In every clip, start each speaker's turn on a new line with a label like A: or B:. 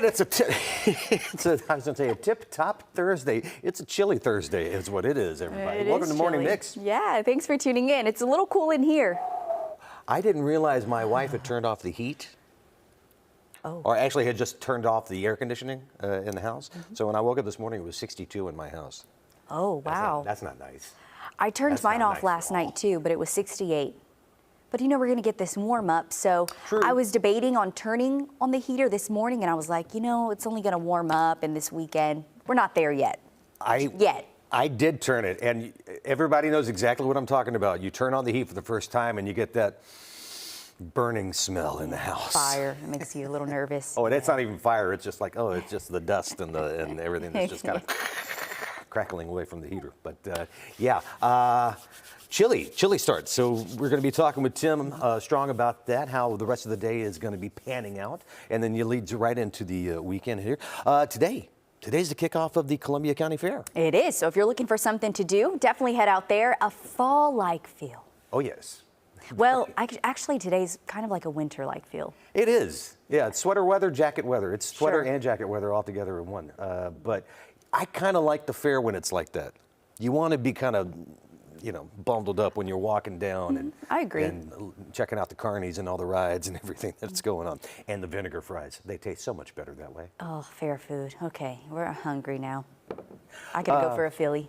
A: right, it's I was going to say a tip-top Thursday. It's a chilly Thursday is what it is, everybody. Welcome to Morning Mix.
B: Yeah, thanks for tuning in. It's a little cool in here.
A: I didn't realize my wife had turned off the heat.
B: Oh.
A: Or actually had just turned off the air conditioning in the house. So when I woke up this morning, it was 62 in my house.
B: Oh, wow.
A: That's not nice.
B: I turned mine off last night too, but it was 68. But you know, we're going to get this warm up. So
A: True.
B: I was debating on turning on the heater this morning, and I was like, you know, it's only going to warm up in this weekend. We're not there yet. I did turn it, and everybody knows exactly what I'm talking about. You turn on the heat for the first time, and you get that burning smell in the house. Fire. It makes you a little nervous.
A: Oh, and it's not even fire. It's just like, oh, it's just the dust and everything that's just kind of crackling away from the heater. But chilly start. So we're going to be talking with Tim Strong about that, how the rest of the day is going to be panning out. And then you lead right into the weekend here. Today's the kickoff of the Columbia County Fair.
B: It is. So if you're looking for something to do, definitely head out there. A fall-like feel.
A: Oh, yes.
B: Well, actually, today's kind of like a winter-like feel.
A: It is. Yeah, it's sweater weather, jacket weather. It's sweater
B: Sure.
A: and jacket weather all together in one. But I kind of like the fair when it's like that. You want to be kind of, you know, bundled up when you're walking down and
B: I agree.
A: And checking out the carnies and all the rides and everything that's going on. And the vinegar fries. They taste so much better that way.
B: Oh, fair food. Okay, we're hungry now. I gotta go for a Philly.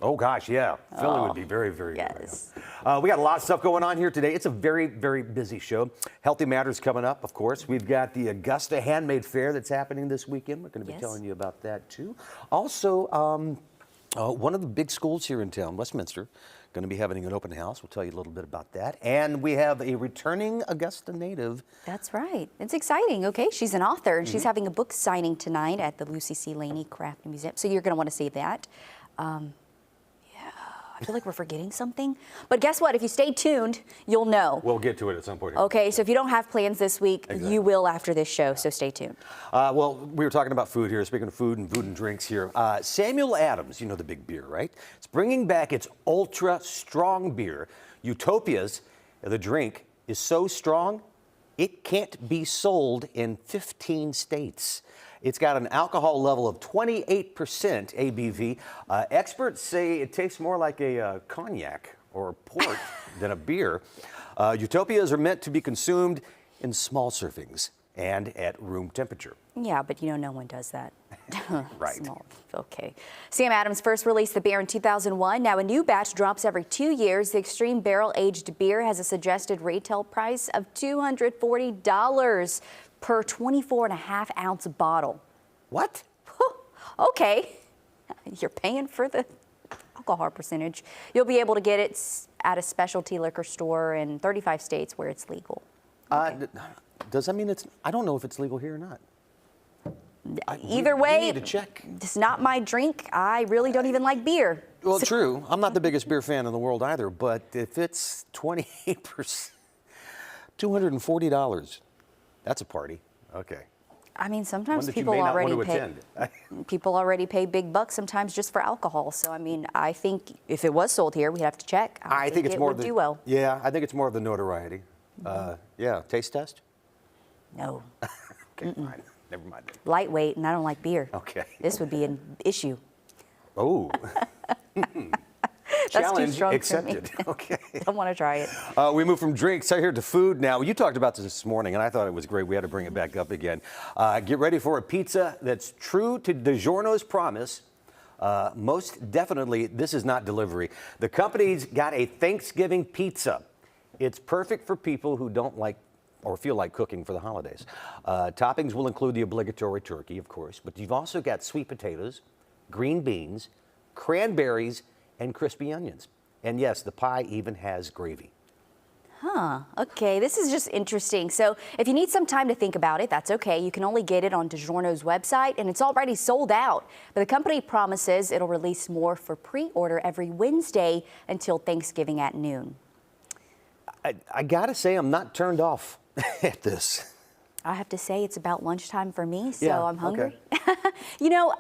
A: Oh, gosh, yeah. Philly would be very, very
B: yes.
A: good. We got a lot of stuff going on here today. It's a very, very busy show. Healthy Matters coming up, of course. We've got the Augusta Handmade Fair that's happening this weekend. We're going to be telling you about that, too. Also, one of the big schools here in town, Westminster, going to be having an open house. We'll tell you a little bit about that. And we have a returning Augusta native.
B: That's right. It's exciting. Okay, she's an author, and she's having a book signing tonight at the Lucy C. Laney Craft Museum. So you're going to want to see that. I feel like we're forgetting something. But guess what? If you stay tuned, you'll know.
A: We'll get to it at some point.
B: Okay, so if you don't have plans this week, you will after this show, so stay tuned.
A: Well, we were talking about food here. Speaking of food and drinks here, Samuel Adams, you know the big beer, right? It's bringing back its ultra strong beer. Utopia's, the drink, is so strong, it can't be sold in 15 states. It's got an alcohol level of 28% ABV. Experts say it tastes more like a cognac or port than a beer. Utopias are meant to be consumed in small servings and at room temperature.
B: Yeah, but you know, no one does that.
A: Right.
B: Small. Okay. Sam Adams first released the beer in 2001. Now a new batch drops every 2 years. The extreme barrel-aged beer has a suggested retail price of $240 per 24.5-ounce bottle.
A: What?
B: Okay. You're paying for the alcohol percentage. You'll be able to get it at a specialty liquor store in 35 states where it's legal. Okay.
A: Does that mean it's, I don't know if it's legal here or not.
B: Either way,
A: we need to check.
B: It's not my drink. I really don't even like beer.
A: Well, true. I'm not the biggest beer fan in the world either, but if it's 28%, $240, that's a party. Okay.
B: I mean, sometimes people already pay big bucks sometimes just for alcohol. So, I mean, I think if it was sold here, we'd have to check.
A: I think it's more
B: would do well.
A: Yeah, I think it's more of the notoriety. Yeah, taste test?
B: No.
A: Okay, fine. Never mind.
B: Lightweight, and I don't like beer.
A: Okay.
B: This would be an issue.
A: Oh.
B: That's too
A: Challenge
B: strong
A: accepted.
B: for me.
A: Okay.
B: Don't want to try it.
A: We move from drinks here to food now. You talked about this morning, and I thought it was great. We had to bring it back up again. Get ready for a pizza that's true to DiGiorno's promise. Most definitely, this is not delivery. The company's got a Thanksgiving pizza. It's perfect for people who don't like or feel like cooking for the holidays. Toppings will include the obligatory turkey, of course, but you've also got sweet potatoes, green beans, cranberries, and crispy onions. And yes, the pie even has gravy.
B: Huh, okay, this is just interesting. So if you need some time to think about it, that's okay. You can only get it on DiGiorno's website, and it's already sold out. But the company promises it'll release more for pre-order every Wednesday until Thanksgiving at noon.
A: I gotta say, I'm not turned off at this.
B: I have to say it's about lunchtime for me, so
A: Yeah,
B: I'm hungry.
A: okay.
B: You know,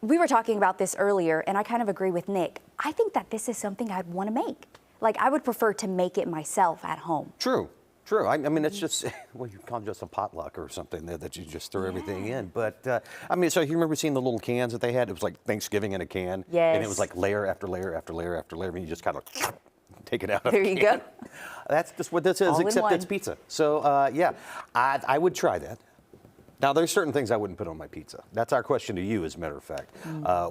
B: we were talking about this earlier, and I kind of agree with Nick. I think that this is something I'd want to make. Like, I would prefer to make it myself at home.
A: True. True. I mean, it's just, well, you call it just a potluck or something there that you just throw everything in. But, I mean, so you remember seeing the little cans that they had? It was like Thanksgiving in a can.
B: Yes.
A: And it was like layer after layer after layer after layer, and you just kind of take it out of
B: There
A: the
B: you
A: can.
B: go.
A: That's just what this is,
B: All in
A: except
B: one.
A: it's pizza. So, yeah, I would try that. Now, there's certain things I wouldn't put on my pizza. That's our question to you, as a matter of fact.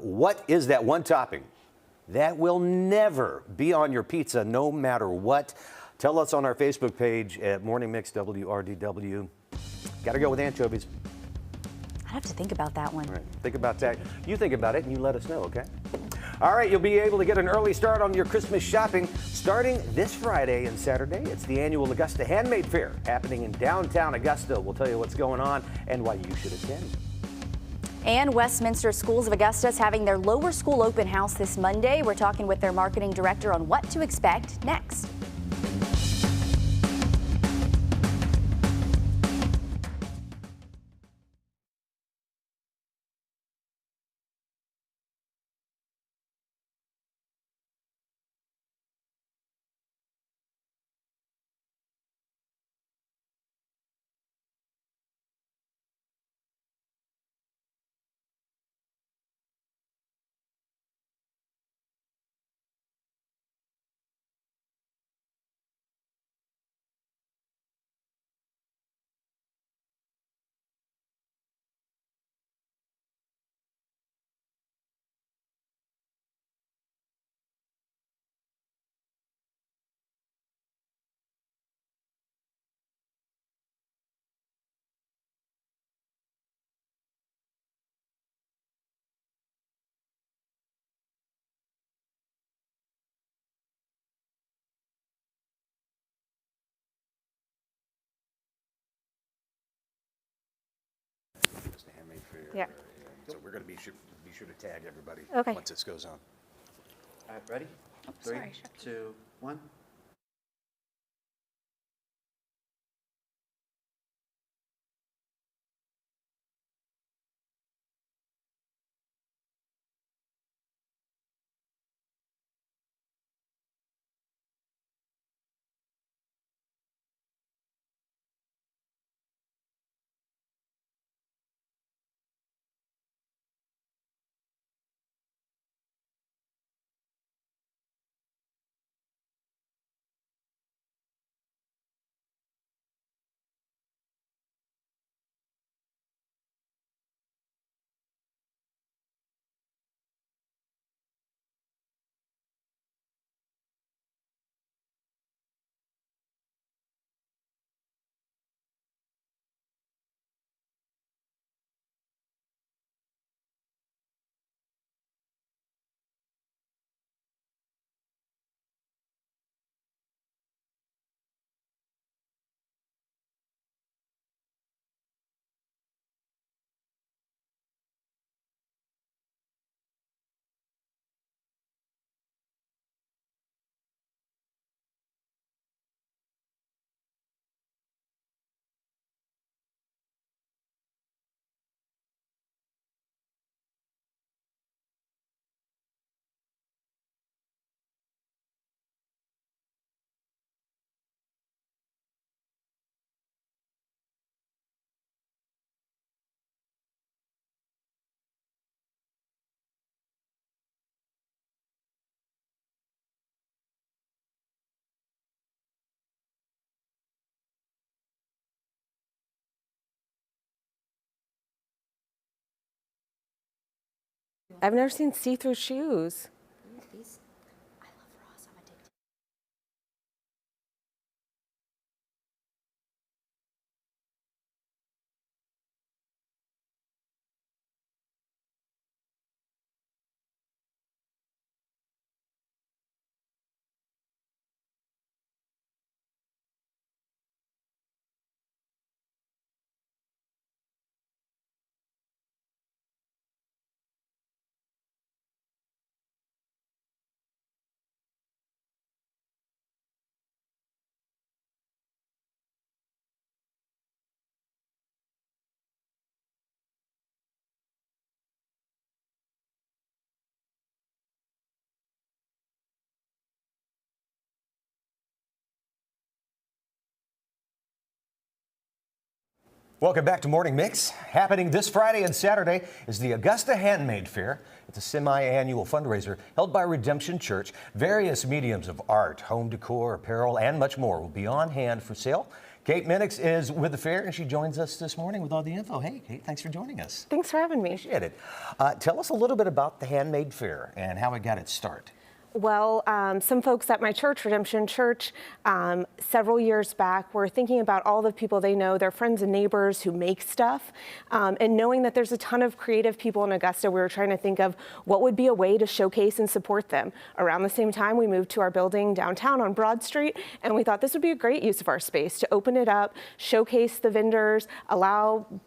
A: What is that one topping that will never be on your pizza, no matter what? Tell us on our Facebook page at Morning Mix WRDW. Got to go with anchovies.
B: I'd have to think about that one.
A: All right, think about that. You think about it and you let us know, okay? All right, you'll be able to get an early start on your Christmas shopping starting this Friday and Saturday. It's the annual Augusta Handmade Fair happening in downtown Augusta. We'll tell you what's going on and why you should attend.
B: And Westminster Schools of Augusta is having their lower school open house this Monday. We're talking with their marketing director on what to expect next.
C: Yeah.
A: So we're going to be sure to tag everybody
C: Okay.
A: once this goes on.
D: All right, ready? Three, 2, 1.
C: I've never seen see-through shoes.
A: Welcome back to Morning Mix. Happening this Friday and Saturday is the Augusta Handmade Fair. It's a semi-annual fundraiser held by Redemption Church. Various mediums of art, home decor, apparel, and much more will be on hand for sale. Kate Minix is with the fair, and she joins us this morning with all the info. Hey, Kate, thanks for joining us.
C: Thanks for having me.
A: Appreciate it. Tell us a little bit about the Handmade Fair and how it got its start.
C: Well, some folks at my church, Redemption Church, several years back were thinking about all the people they know, their friends and neighbors who make stuff, and knowing that there's a ton of creative people in Augusta, we were trying to think of what would be a way to showcase and support them. Around the same time, we moved to our building downtown on Broad Street, and we thought this would be a great use of our space to open it up, showcase the vendors,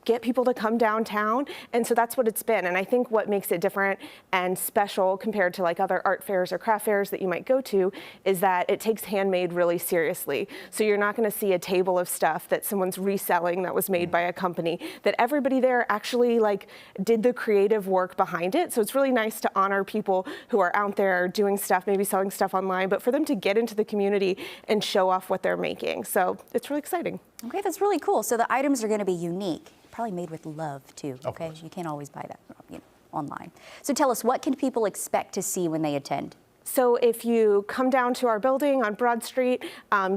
C: get people to come downtown, and so that's what it's been. And I think what makes it different and special compared to like other art fairs or craft fairs that you might go to is that it takes handmade really seriously. So you're not going to see a table of stuff that someone's reselling that was made by a company, that everybody there actually like did the creative work behind it. So it's really nice to honor people who are out there doing stuff, maybe selling stuff online, but for them to get into the community and show off what they're making. So it's really exciting.
B: Okay, that's really cool. So the items are going to be unique, probably made with love too. Okay, you can't always buy that, online. So tell us, what can people expect to see when they attend?
C: So if you come down to our building on Broad Street,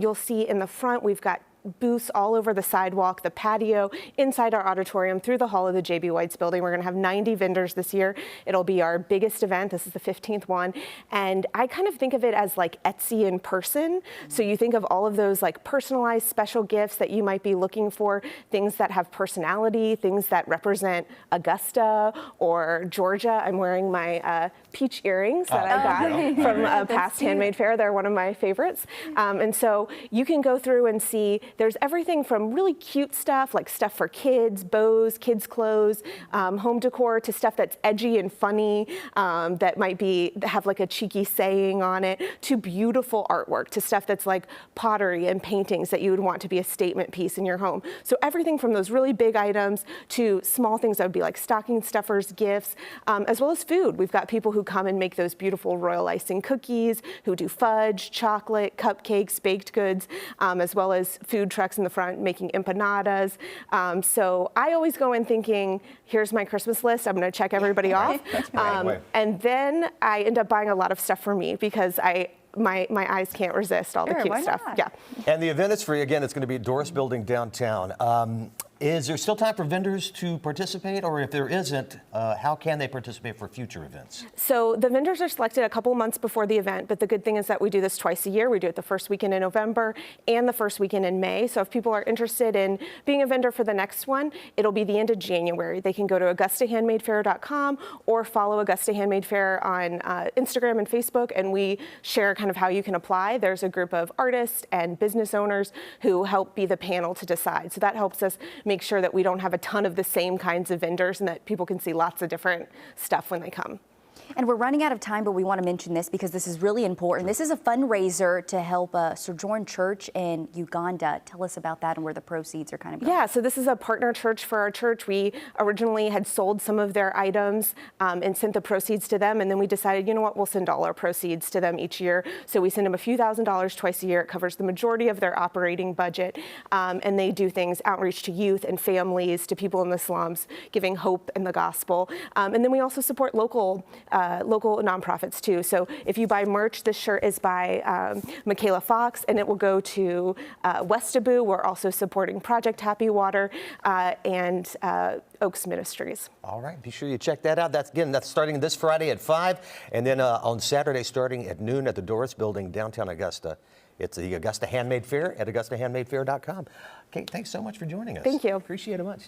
C: you'll see in the front we've got booths all over the sidewalk, the patio, inside our auditorium, through the hall of the J.B. White's building. We're going to have 90 vendors this year. It'll be our biggest event. This is the 15th one. And I kind of think of it as like Etsy in person. So you think of all of those like personalized special gifts that you might be looking for, things that have personality, things that represent Augusta or Georgia. I'm wearing my peach earrings that I got from a past handmade fair. They're one of my favorites. And so you can go through and see there's everything from really cute stuff, like stuff for kids, bows, kids' clothes, home decor, to stuff that's edgy and funny, that might have like a cheeky saying on it, to beautiful artwork, to stuff that's like pottery and paintings that you would want to be a statement piece in your home. So everything from those really big items to small things that would be like stocking stuffers, gifts, as well as food. We've got people who come and make those beautiful royal icing cookies, who do fudge, chocolate, cupcakes, baked goods, as well as food trucks in the front making empanadas. So I always go in thinking, here's my Christmas list. I'm going to check everybody off. And then I end up buying a lot of stuff for me because my eyes can't resist all the cute stuff. Yeah.
A: And the event is free. Again, it's going to be at Doris Building downtown. Is there still time for vendors to participate, or if there isn't, how can they participate for future events?
C: So the vendors are selected a couple months before the event, but the good thing is that we do this twice a year. We do it the first weekend in November and the first weekend in May. So if people are interested in being a vendor for the next one, it'll be the end of January. They can go to AugustaHandmadeFair.com or follow Augusta Handmade Fair on Instagram and Facebook, and we share kind of how you can apply. There's a group of artists and business owners who help be the panel to decide. So that helps us make sure that we don't have a ton of the same kinds of vendors and that people can see lots of different stuff when they come.
B: And we're running out of time, but we want to mention this because this is really important. This is a fundraiser to help Sojourn Church in Uganda. Tell us about that and where the proceeds are kind of going.
C: Yeah, so this is a partner church for our church. We originally had sold some of their items and sent the proceeds to them, and then we decided, you know what, we'll send all our proceeds to them each year. So we send them a few $1,000s twice a year. It covers the majority of their operating budget, and they do things, outreach to youth and families, to people in the slums, giving hope in the gospel. And then we also support local nonprofits too. So if you buy merch, this shirt is by Michaela Fox, and it will go to Westaboo. We're also supporting Project Happy Water and Oaks Ministries.
A: All right, be sure you check that out. That's starting this Friday at 5, and then on Saturday starting at noon at the Doris Building, downtown Augusta. It's the Augusta Handmade Fair at AugustaHandmadeFair.com. Kate, thanks so much for joining us.
C: Thank you.
A: Appreciate it much.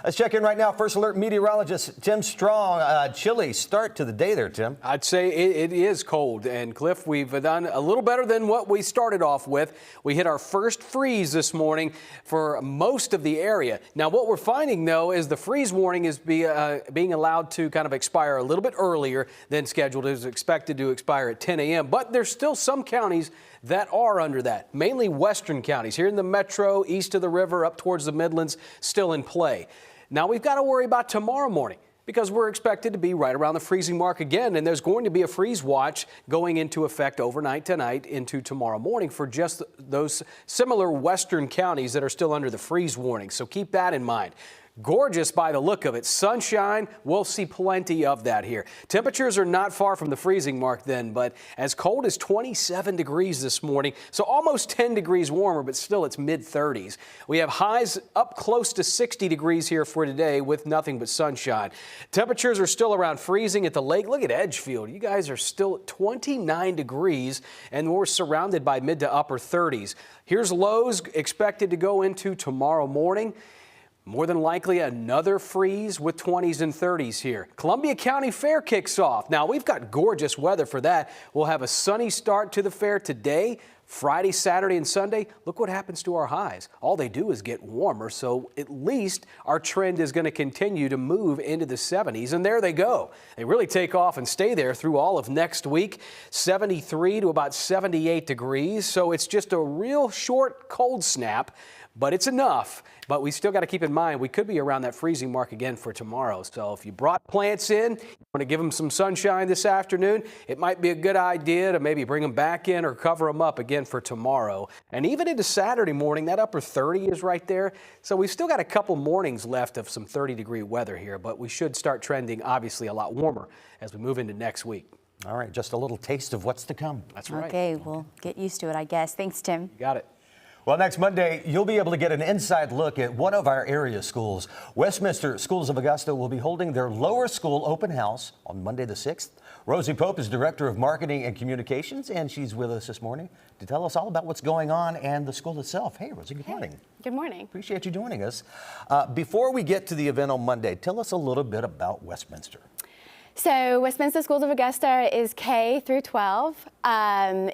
A: Let's check in right now. First Alert meteorologist Tim Strong. Chilly start to the day there, Tim.
E: I'd say it is cold. And Cliff, we've done a little better than what we started off with. We hit our first freeze this morning for most of the area. Now, what we're finding, though, is the freeze warning is being allowed to kind of expire a little bit earlier than scheduled. It was expected to expire at 10 a.m., but there's still some counties that are under that, mainly western counties here in the metro, east of the river, up towards the Midlands, still in play. Now we've got to worry about tomorrow morning. Because we're expected to be right around the freezing mark again, and there's going to be a freeze watch going into effect overnight tonight into tomorrow morning for just those similar western counties that are still under the freeze warning. So keep that in mind. Gorgeous by the look of it. Sunshine, we'll see plenty of that here. Temperatures are not far from the freezing mark then, but as cold as 27 degrees this morning, so almost 10 degrees warmer, but still it's mid-30s. We have highs up close to 60 degrees here for today with nothing but sunshine. Temperatures are still around freezing at the lake. Look at Edgefield. You guys are still at 29 degrees, and we're surrounded by mid to upper 30s. Here's lows expected to go into tomorrow morning. More than likely another freeze with 20s and 30s here. Columbia County Fair kicks off. Now, we've got gorgeous weather for that. We'll have a sunny start to the fair today, Friday, Saturday, and Sunday. Look what happens to our highs. All they do is get warmer, so at least our trend is going to continue to move into the 70s, and there they go. They really take off and stay there through all of next week, 73 to about 78 degrees, so it's just a real short cold snap. But it's enough. But we still got to keep in mind we could be around that freezing mark again for tomorrow. So if you brought plants in, you want to give them some sunshine this afternoon, it might be a good idea to maybe bring them back in or cover them up again for tomorrow. And even into Saturday morning, that upper 30 is right there. So we've still got a couple mornings left of some 30-degree weather here, but we should start trending obviously a lot warmer as we move into next week.
A: All right, just a little taste of what's to come.
E: That's right.
B: Okay, we'll get used to it, I guess. Thanks, Tim.
E: You got it.
A: Well, next Monday, you'll be able to get an inside look at one of our area schools. Westminster Schools of Augusta will be holding their lower school open house on Monday the 6th. Rosie Pope is Director of Marketing and Communications, and she's with us this morning to tell us all about what's going on and the school itself. Hey, Rosie, good morning.
F: Good morning.
A: Appreciate you joining us. Before we get to the event on Monday, tell us a little bit about Westminster.
F: So Westminster Schools of Augusta is K through 12.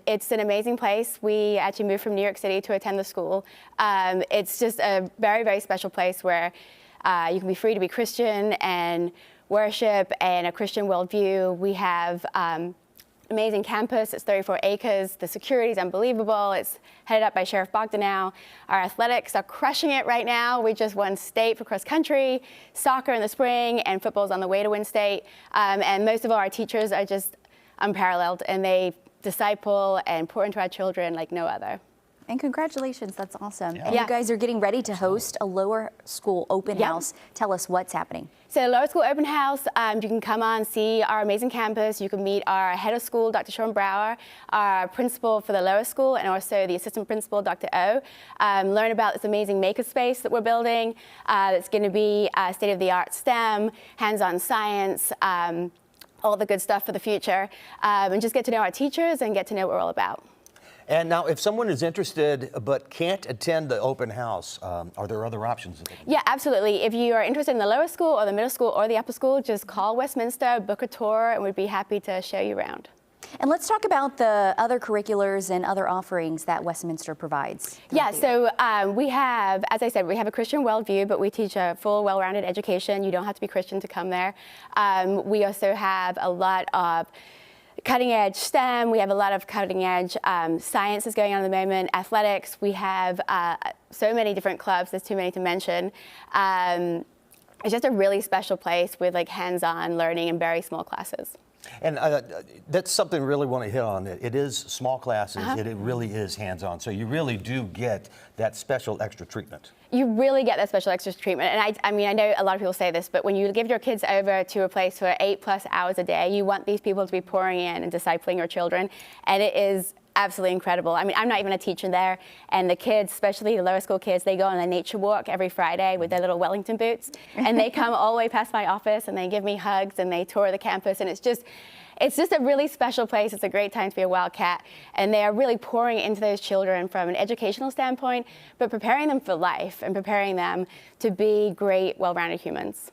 F: It's an amazing place. We actually moved from New York City to attend the school. It's just a very, very special place where you can be free to be Christian and worship and a Christian worldview. We have amazing campus. It's 34 acres. The security is unbelievable. It's headed up by Sheriff Bogdanow. Our athletics are crushing it right now. We just won state for cross country, soccer in the spring, and football's on the way to win state. And most of all, our teachers are just unparalleled, and they disciple and pour into our children like no other.
B: And congratulations, that's awesome.
A: Yeah.
B: And you guys are getting ready to host a lower school open
F: Yeah.
B: house. Tell us what's happening.
F: So lower school open house, you can come on, see our amazing campus. You can meet our head of school, Dr. Sean Brower, our principal for the lower school, and also the assistant principal, Dr. O. Learn about this amazing makerspace that we're building. That's going to be state-of-the-art STEM, hands-on science, all the good stuff for the future. And just get to know our teachers and get to know what we're all about.
A: And now, if someone is interested but can't attend the open house, are there other options?
F: Yeah, absolutely. If you are interested in the lower school or the middle school or the upper school, just call Westminster, book a tour, and we'd be happy to show you around.
B: And let's talk about the other curriculars and other offerings that Westminster provides.
F: Yeah, so we have, as I said, we have a Christian worldview, but we teach a full, well-rounded education. You don't have to be Christian to come there. We also have a lot of cutting-edge STEM. We have a lot of cutting-edge science is going on at the moment, athletics. We have so many different clubs. There's too many to mention. It's just a really special place with like hands-on learning in very small classes.
A: And that's something I really want to hit on. It is small classes. It really is hands-on. So you really do get that special extra treatment.
F: You really get that special extra treatment. And I mean, I know a lot of people say this, but when you give your kids over to a place for 8+ hours a day, you want these people to be pouring in and discipling your children. And it is absolutely incredible. I mean, I'm not even a teacher there. And the kids, especially the lower school kids, they go on a nature walk every Friday with their little Wellington boots. And they come all the way past my office and they give me hugs and they tour the campus. And it's just a really special place. It's a great time to be a Wildcat. And they are really pouring into those children from an educational standpoint, but preparing them for life and preparing them to be great, well-rounded humans.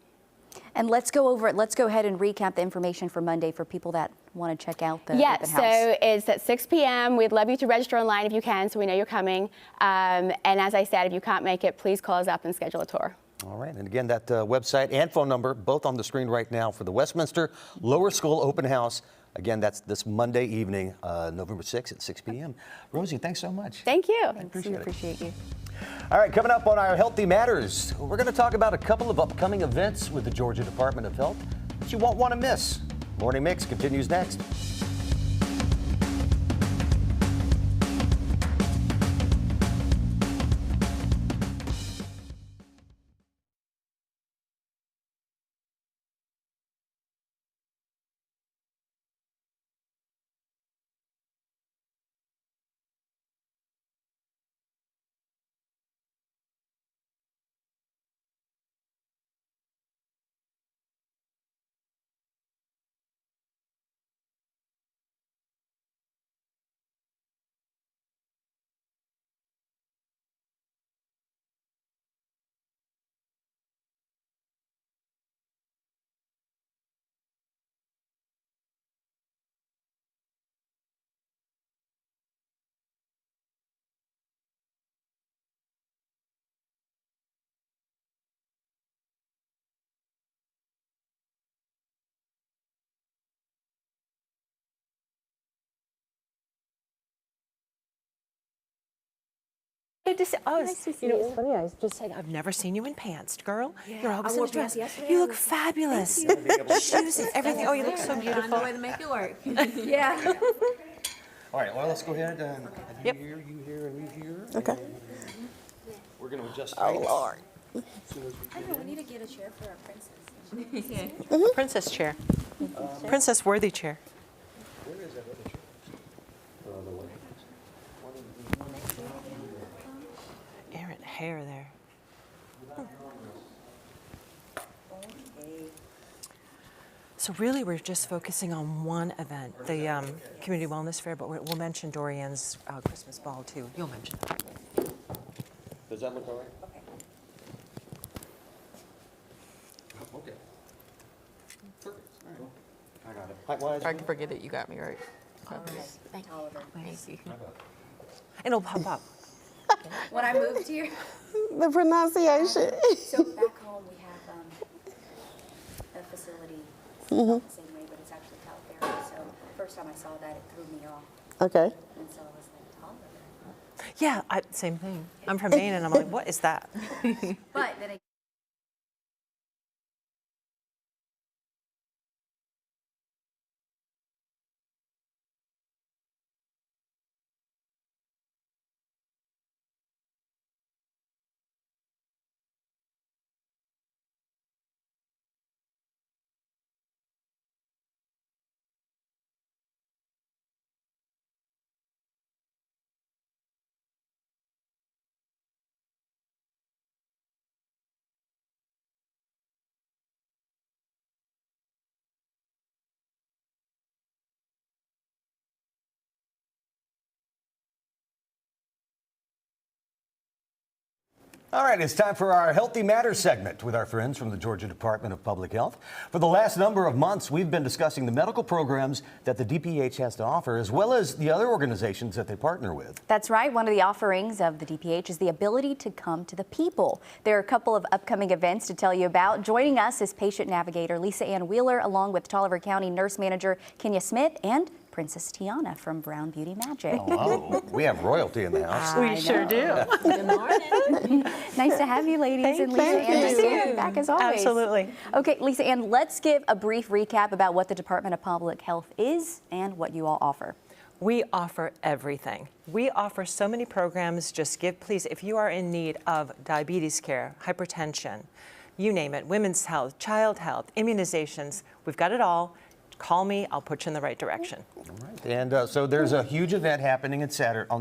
B: And let's go ahead and recap the information for Monday for people that want to check out the open house.
F: So it's at 6 p.m. We'd love you to register online if you can, so we know you're coming. And as I said, if you can't make it, please call us up and schedule a tour.
A: All right, and again, that website and phone number, both on the screen right now for the Westminster Lower School Open House. Again, that's this Monday evening, November 6th at 6 p.m. Rosie, thanks so much.
F: Thank you.
B: We appreciate you.
A: All right, coming up on our Healthy Matters, we're going to talk about a couple of upcoming events with the Georgia Department of Health that you won't want to miss. Morning Mix continues next.
G: You know, it's funny. I was just saying, I've never seen you in pants, girl. You're always in a dress. You look fabulous. Shoes and everything. Oh, you look so beautiful.
H: Find a way to make it work.
B: Yeah.
A: All right, well, let's go ahead and
G: Yep.
A: you here, and you here.
G: Okay.
A: We're going to adjust.
G: Oh, Lord.
H: We need to get a chair for our princess.
G: A princess chair. Princess worthy chair.
A: Where is that other chair?
G: Errant hair there. So really, we're just focusing on one event, the Community Wellness Fair, but we'll mention Dorian's Christmas ball, too. You'll mention that.
A: Does that look all right? Okay. Perfect. All right. I got it. Height-wise?
H: I can forget it. You got me right.
B: Thank you, Oliver.
H: Thank you.
G: And it'll pop up.
B: When I moved here,
I: The pronunciation.
B: so back home we have a facility. It's not the same way, but it's actually California. So first time I saw that, it threw me off.
I: Okay.
B: And so I was like, Oliver.
G: Yeah, same thing. I'm from Maine, and I'm like, what is that?
B: But then it
A: All right, it's time for our Healthy Matters segment with our friends from the Georgia Department of Public Health. For the last number of months, we've been discussing the medical programs that the DPH has to offer, as well as the other organizations that they partner with.
B: That's right. One of the offerings of the DPH is the ability to come to the people. There are a couple of upcoming events to tell you about. Joining us is patient navigator Lisa Ann Wheeler, along with Tolliver County nurse manager Kenya Smith and Princess Tiana from Brown Beauty Magic.
A: Oh, we have royalty in the house.
G: We sure do.
H: Good morning.
B: Nice to have you, ladies, and Lisa Ann, nice to have you back as always.
G: Absolutely.
B: Okay, Lisa Ann, let's give a brief recap about what the Department of Public Health is and what you all offer.
G: We offer everything. We offer so many programs. Just please, if you are in need of diabetes care, hypertension, you name it, women's health, child health, immunizations, we've got it all. Call me, I'll put you in the right direction.
A: All right. And so there's a huge event happening on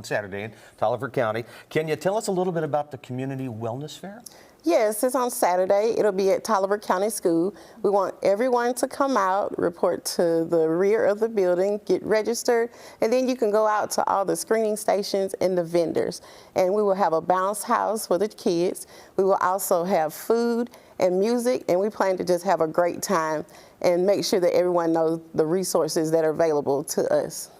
A: Saturday in Tolliver County. Can you tell us a little bit about the Community Wellness Fair?
I: Yes, it's on Saturday. It'll be at Tolliver County School. We want everyone to come out, report to the rear of the building, get registered, and then you can go out to all the screening stations and the vendors. And we will have a bounce house for the kids. We will also have food and music, and we plan to just have a great time and make sure that everyone knows the resources that are available to us.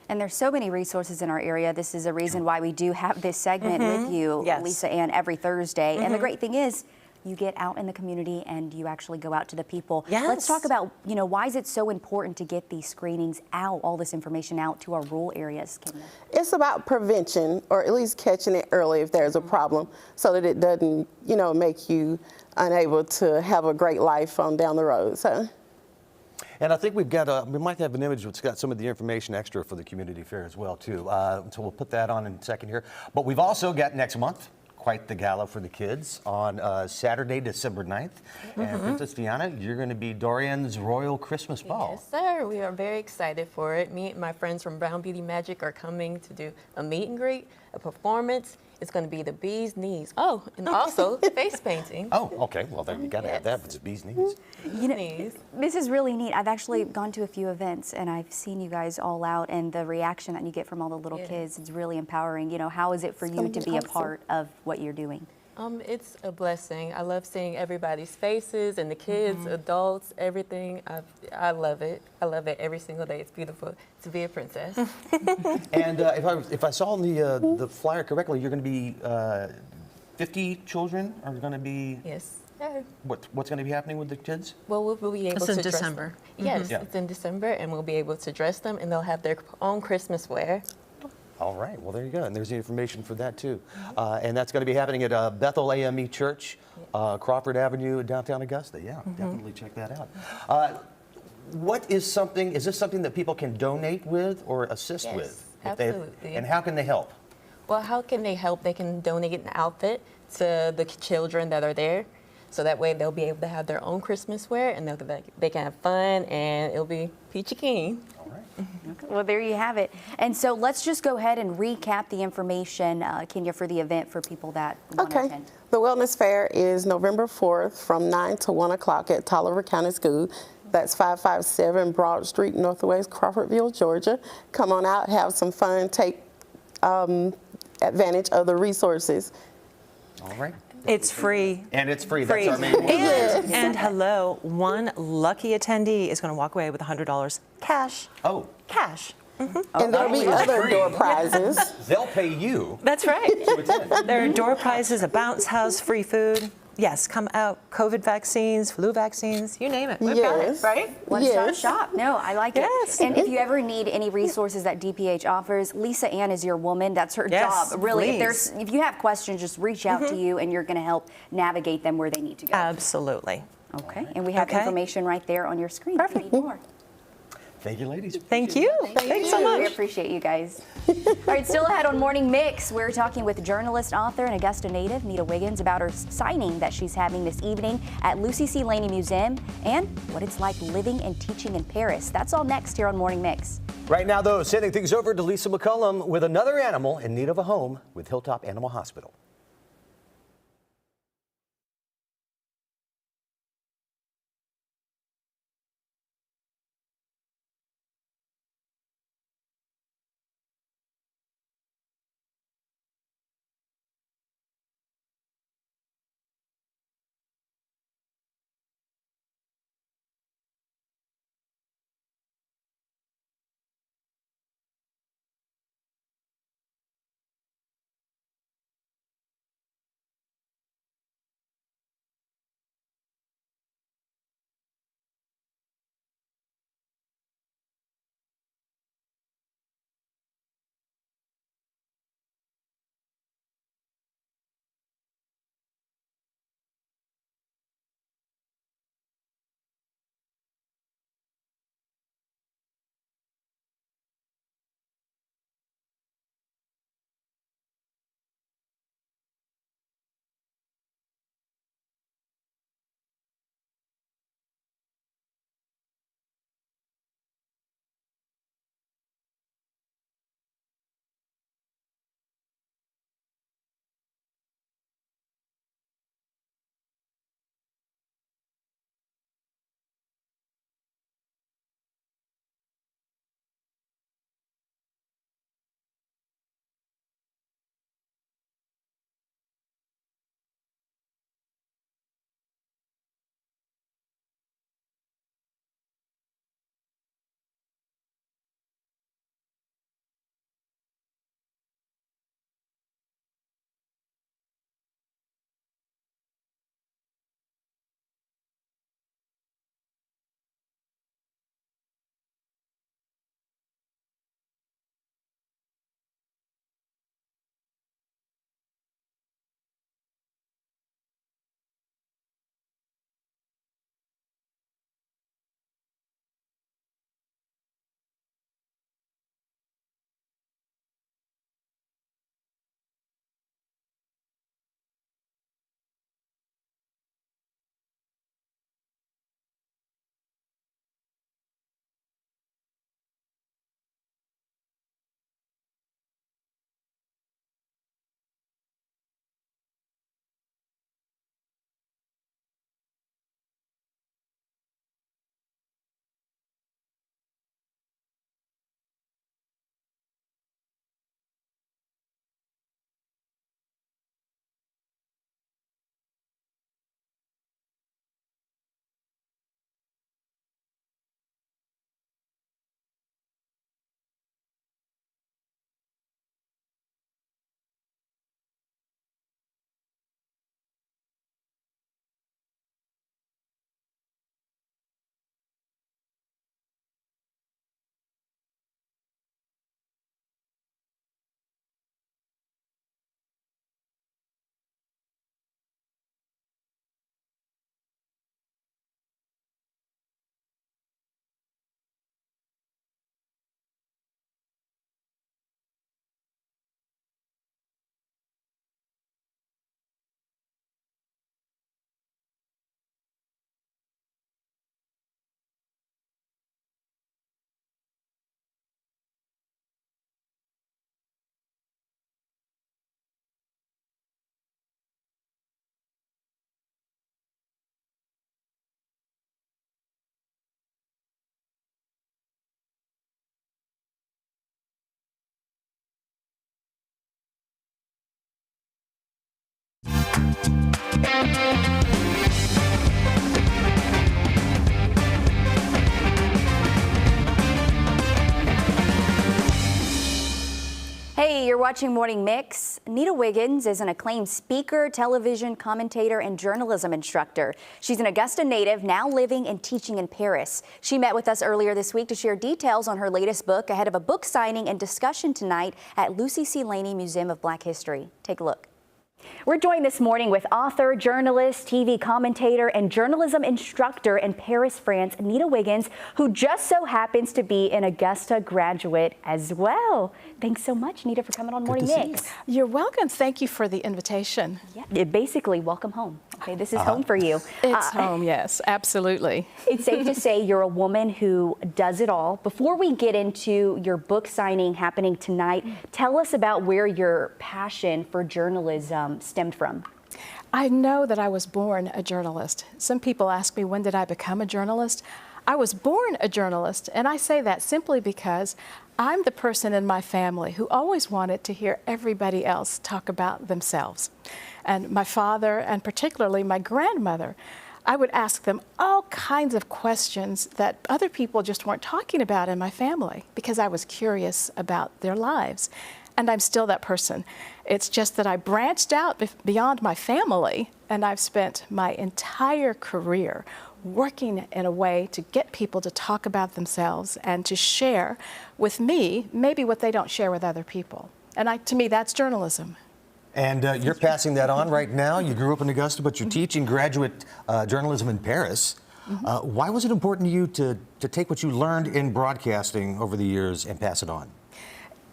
B: And there's so many resources in our area. This is a reason why we do have this segment with you,
G: Yes.
B: Lisa Ann, every Thursday. And the great thing is, you get out in the community and you actually go out to the people.
G: Yes.
B: Let's talk about, why is it so important to get these screenings out, all this information out to our rural areas, Kenya?
I: It's about prevention, or at least catching it early if there's a problem, so that it doesn't, make you unable to have a great life on down the road. So.
A: And I think we might have an image that's got some of the information extra for the community fair as well, too. So we'll put that on in a second here. But we've also got next month quite the gala for the kids on Saturday, December 9th. And Princess Diana, you're going to be Dorian's Royal Christmas Ball.
J: Yes, sir. We are very excited for it. Me and my friends from Brown Beauty Magic are coming to do a meet and greet, a performance. It's going to be the bee's knees. Oh, and also face painting.
A: Oh, okay. Well, then you got to have that. It's bee's knees.
B: This is really neat. I've actually gone to a few events and I've seen you guys all out, and the reaction that you get from all the little kids is really empowering. How is it for you to be a part of what you're doing?
J: It's a blessing. I love seeing everybody's faces and the kids, adults, everything. I love it. I love it every single day. It's beautiful to be a princess.
A: And if I saw in the flyer correctly, you're going to be 50 children are going to be.
J: Yes. Sir.
A: What's going to be happening with the kids?
J: Well, we'll be able to
G: It's in
J: dress
G: December.
J: them. Yes, it's in December, and we'll be able to dress them, and they'll have their own Christmas wear.
A: All right, well, there you go. And there's the information for that, too. And that's going to be happening at Bethel AME Church, Crawford Avenue, downtown Augusta. Yeah, definitely check that out. Is this something that people can donate with or assist with?
J: Absolutely.
A: And how can they help?
J: Well, how can they help? They can donate an outfit to the children that are there. So that way they'll be able to have their own Christmas wear, and they can have fun, and it'll be peachy keen.
A: All right.
B: Well, there you have it. And so let's just go ahead and recap the information, Kenya, for the event for people that want to attend.
I: The Wellness Fair is November 4th from 9 to 1 o'clock at Tolliver County School. That's 557 Broad Street, Northwest Crawfordville, Georgia. Come on out, have some fun, take advantage of the resources.
A: All right.
G: It's free.
A: And it's free. That's our main one.
G: And hello, one lucky attendee is going to walk away with $100 cash.
A: Oh.
G: Cash.
I: And there'll be other door prizes.
A: They'll pay you.
G: That's right.
A: To attend.
G: There are door prizes, a bounce house, free food. Yes, come out. COVID vaccines, flu vaccines, you name it. We've got it, right?
B: One-stop shop. No, I like
G: Yes.
B: it. And if you ever need any resources that DPH offers, Lisa Ann is your woman. That's her
G: Yes,
B: job. Really,
G: please.
B: if you have questions, just reach out to you, and you're going to help navigate them where they need to go.
G: Absolutely.
B: Okay, and we have
G: Okay.
B: information right there on your screen. If you need more.
A: Thank you, ladies.
G: Thank you. Thanks so
B: We
G: much.
B: appreciate you guys. All right, still ahead on Morning Mix, we're talking with journalist, author, and Augusta native Nita Wiggins about her signing that she's having this evening at Lucy C. Laney Museum and what it's like living and teaching in Paris. That's all next here on Morning Mix.
A: Right now, though, sending things over to Lisa McCullum with another animal in need of a home with Hilltop Animal Hospital.
B: watching Morning Mix. Nita Wiggins is an acclaimed speaker, television commentator, and journalism instructor. She's an Augusta native, now living and teaching in Paris. She met with us earlier this week to share details on her latest book ahead of a book signing and discussion tonight at Lucy C. Laney Museum of Black History. Take a look. We're joined this morning with author, journalist, TV commentator, and journalism instructor in Paris, France, Nita Wiggins, who just so happens to be an Augusta graduate as well. Thanks so much, Nita, for coming on Morning Mix.
K: You're welcome. Thank you for the invitation.
B: Yeah, basically, welcome home. Okay, this is home for you.
K: It's home, yes, absolutely.
B: It's safe to say you're a woman who does it all. Before we get into your book signing happening tonight, tell us about where your passion for journalism stemmed from.
K: I know that I was born a journalist. Some people ask me, when did I become a journalist? I was born a journalist, and I say that simply because I'm the person in my family who always wanted to hear everybody else talk about themselves. And my father, and particularly my grandmother, I would ask them all kinds of questions that other people just weren't talking about in my family because I was curious about their lives. And I'm still that person. It's just that I branched out beyond my family, and I've spent my entire career working in a way to get people to talk about themselves and to share with me maybe what they don't share with other people. And to me, that's journalism.
A: And you're passing that on right now. You grew up in Augusta, but you're teaching graduate journalism in Paris. Why was it important to you to take what you learned in broadcasting over the years and pass it on?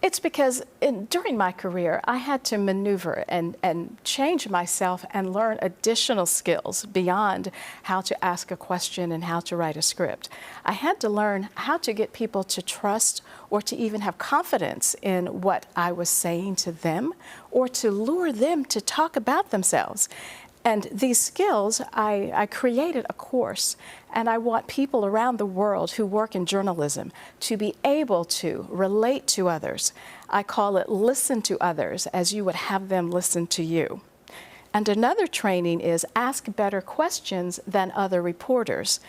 K: It's because during my career, I had to maneuver and change myself and learn additional skills beyond how to ask a question and how to write a script. I had to learn how to get people to trust or to even have confidence in what I was saying to them or to lure them to talk about themselves. And these skills, I created a course, and I want people around the world who work in journalism to be able to relate to others. I call it listen to others as you would have them listen to you. And another training is ask better questions than other reporters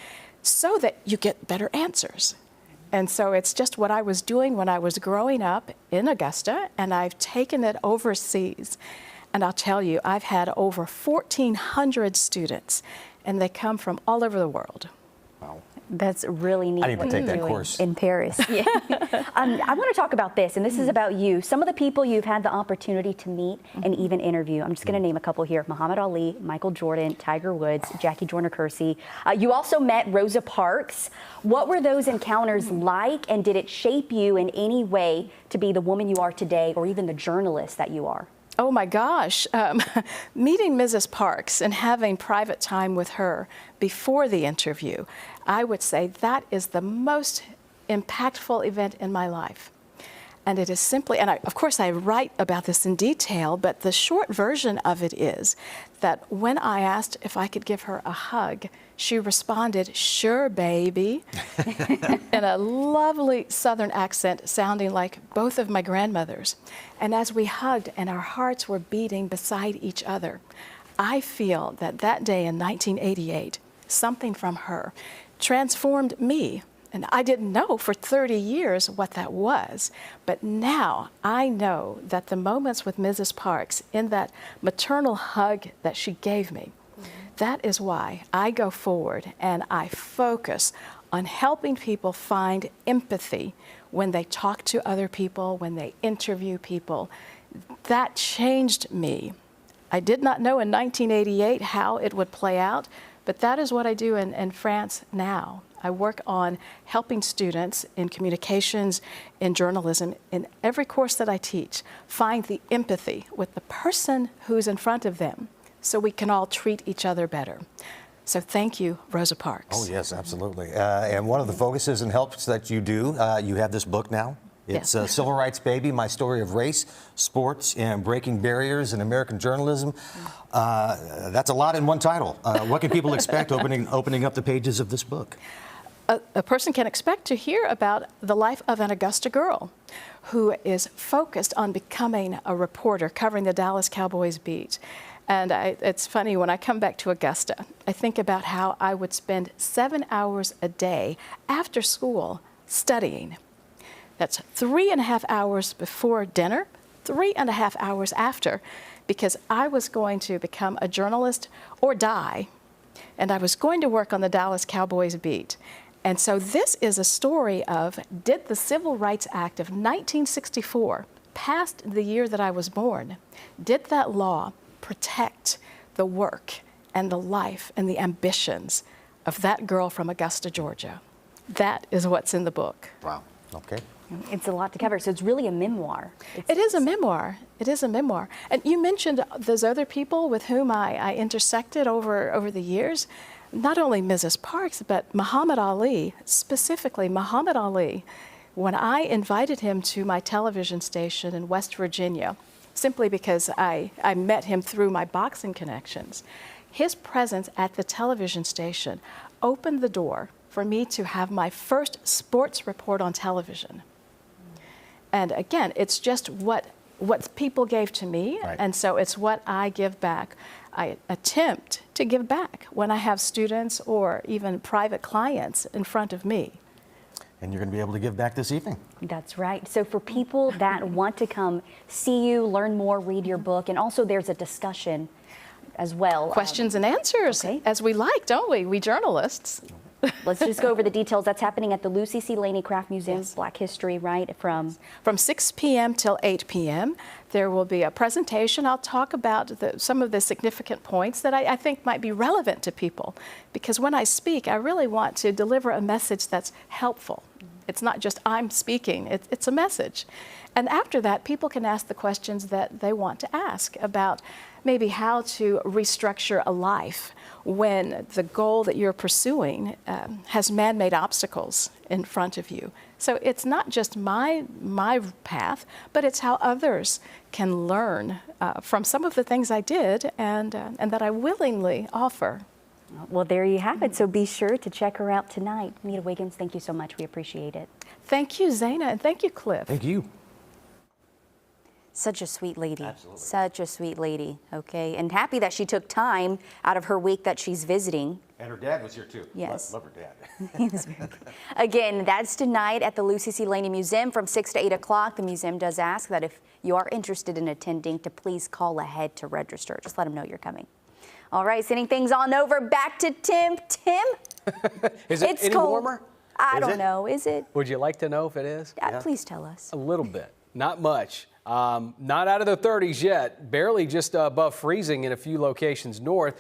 K: so that you get better answers. And so it's just what I was doing when I was growing up in Augusta, and I've taken it overseas. And I'll tell you, I've had over 1,400 students, and they come from all over the world.
A: Wow.
B: That's really neat.
A: I didn't even take that course.
B: In Paris. Yeah. I want to talk about this, and this is about you. Some of the people you've had the opportunity to meet and even interview. I'm just going to name a couple here. Muhammad Ali, Michael Jordan, Tiger Woods, Jackie Joyner-Kersee. You also met Rosa Parks. What were those encounters like, and did it shape you in any way to be the woman you are today or even the journalist that you are?
K: Oh my gosh, meeting Mrs. Parks and having private time with her before the interview, I would say that is the most impactful event in my life. And it is simply, and of course I write about this in detail, but the short version of it is that when I asked if I could give her a hug, she responded, "Sure, baby," in a lovely Southern accent sounding like both of my grandmothers. And as we hugged and our hearts were beating beside each other, I feel that that day in 1988, something from her transformed me. And I didn't know for 30 years what that was. But now I know that the moments with Mrs. Parks in that maternal hug that she gave me, that is why I go forward and I focus on helping people find empathy when they talk to other people, when they interview people. That changed me. I did not know in 1988 how it would play out, but that is what I do in France now. I work on helping students in communications, in journalism, in every course that I teach, find the empathy with the person who's in front of them so we can all treat each other better. So thank you, Rosa Parks.
A: Oh, yes, absolutely. And one of the focuses and helps that you do, you have this book now. It's Civil Rights Baby, My Story of Race, Sports, and Breaking Barriers in American Journalism. That's a lot in one title. What can people expect opening up the pages of this book?
K: A person can expect to hear about the life of an Augusta girl who is focused on becoming a reporter covering the Dallas Cowboys beat. And it's funny, when I come back to Augusta, I think about how I would spend 7 hours a day after school studying. That's 3.5 hours before dinner, 3.5 hours after, because I was going to become a journalist or die, and I was going to work on the Dallas Cowboys beat. And so this is a story of, did the Civil Rights Act of 1964, passed the year that I was born, did that law protect the work and the life and the ambitions of that girl from Augusta, Georgia? That is what's in the book.
A: Wow. Okay.
B: It's a lot to cover, so it's really a memoir.
K: It is a memoir. It is a memoir. And you mentioned those other people with whom I intersected over the years. Not only Mrs. Parks, but Muhammad Ali, specifically Muhammad Ali. When I invited him to my television station in West Virginia, simply because I met him through my boxing connections, his presence at the television station opened the door for me to have my first sports report on television. And again, it's just what people gave to me,
A: right.
K: And so it's what I give back. I attempt to give back when I have students or even private clients in front of me.
A: And you're going to be able to give back this evening.
B: That's right. So for people that want to come see you, learn more, read your book, and also there's a discussion as well.
K: Questions and answers,
B: okay.
K: as we like, don't we? We journalists.
B: Let's just go over the details. That's happening at the Lucy C. Laney Craft Museum, yes. Black History, right? From
K: 6 p.m. till 8 p.m. There will be a presentation. I'll talk about some of the significant points that I think might be relevant to people. Because when I speak, I really want to deliver a message that's helpful. It's not just I'm speaking, it's a message. And after that, people can ask the questions that they want to ask about maybe how to restructure a life when the goal that you're pursuing has man-made obstacles in front of you. So it's not just my path, but it's how others can learn from some of the things I did and that I willingly offer.
B: Well, there you have it. So be sure to check her out tonight. Nita Wiggins, thank you so much. We appreciate it.
K: Thank you, Zaina, and thank you, Cliff.
A: Thank you.
B: Such a sweet lady.
A: Absolutely.
B: Such a sweet lady, okay? And happy that she took time out of her week that she's visiting.
A: And her dad was here too.
B: Yes.
A: Love her dad.
B: He was very good. Again, that's tonight at the Lucy C. Laney Museum from 6 to 8 o'clock. The museum does ask that if you are interested in attending, to please call ahead to register. Just let them know you're coming. All right, sending things on over back to Tim. Tim?
E: Is it
B: it's
E: any
B: cold.
E: warmer?
B: I don't know. Is it?
E: Would you like to know if it is?
B: Please tell us.
E: A little bit, not much. Not out of the 30s yet, barely just above freezing in a few locations north.